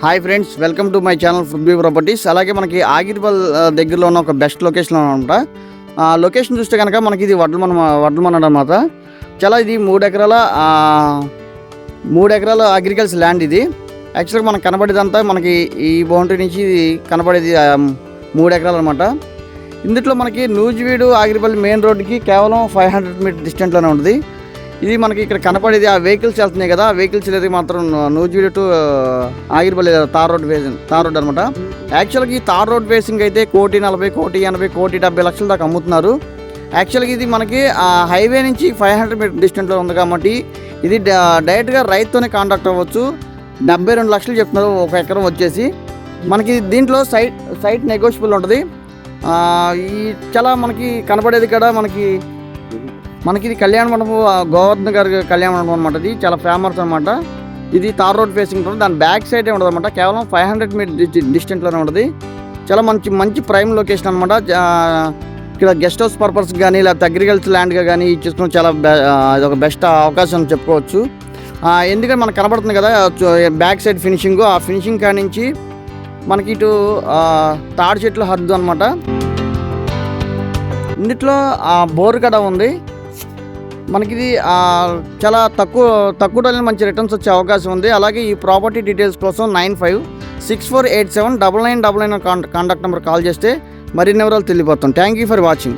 Hi friends, welcome to my channel food B properties. అలాగే మనకి ఆగిరిపల్ దగ్గరలో ఉన్న ఒక బెస్ట్ లొకేషన్ అనమాట. లొకేషన్ చూస్తే కనుక మనకి ఇది వడ్లమన్ అనమాట. చాలా ఇది 3 ఎకరాల అగ్రికల్చర్ ల్యాండ్. ఇది యాక్చువల్గా మనకు కనబడేదంతా మనకి ఈ బౌండరీ నుంచి కనబడేది 3 ఎకరాలు అనమాట. ఇందులో మనకి నూజివీడు ఆగిరిపల్లి మెయిన్ రోడ్డుకి కేవలం 500 మీటర్ డిస్టెంట్లోనే ఉంటుంది. ఇది మనకి ఇక్కడ కనపడేది ఆ వెహికల్స్ వెళ్తున్నాయి కదా, ఆ వెహికల్స్ అనేది మాత్రం Nuzvid to Agiripalli tar road అనమాట. యాక్చువల్గా ఈ తార్ రోడ్ ఫేసింగ్ అయితే 1,40,00,000, 1,80,00,000, 1,70,00,000 దాకా అమ్ముతున్నారు. యాక్చువల్గా ఇది మనకి హైవే నుంచి 500 మీటర్ డిస్టెంట్లో ఉంది కాబట్టి ఇది డైరెక్ట్గా రైతుతోనే కాంటాక్ట్ అవ్వచ్చు. 72 లక్షలు చెప్తున్నారు ఒక ఎకరం వచ్చేసి. మనకి దీంట్లో సైట్ నెగోషియబుల్ ఉంటుంది. ఈ చాలా మనకి కనపడేది కూడా మనకి ఇది కళ్యాణ మండపం, గోవర్ధన్ గారి కళ్యాణ మండపం అనమాట. ఇది చాలా ఫేమస్ అనమాట. ఇది తార్ రోడ్ ఫేసింగ్ ఉంటుంది. దాని బ్యాక్ సైడే ఉంటుంది అనమాట. కేవలం 500 మీటర్ డిస్టెంట్లోనే ఉంటుంది. చాలా మంచి ప్రైమ్ లొకేషన్ అనమాట. ఇక్కడ గెస్ట్ హౌస్ పర్పస్ కానీ లేకపోతే అగ్రికల్చర్ ల్యాండ్గా కానీ చూసుకుని చాలా ఇదొక బెస్ట్ అవకాశం చెప్పుకోవచ్చు. ఎందుకంటే మనకు కనబడుతుంది కదా బ్యాక్ సైడ్ ఫినిషింగ్, ఆ ఫినిషింగ్ కాడి నుంచి మనకి ఇటు తాడి చెట్లు హద్దు అనమాట. ఇందులో బోర్ కూడా ఉంది. మనకి ఇది చాలా తక్కువ టైంలో మంచి రిటర్న్స్ వచ్చే అవకాశం ఉంది. అలాగే ఈ ప్రాపర్టీ డీటెయిల్స్ కోసం 9564879999 కాంటాక్ట్ నెంబర్ కాల్ చేస్తే మరిన్ని వివరాలు తెలియపోతాం. Thank you for watching.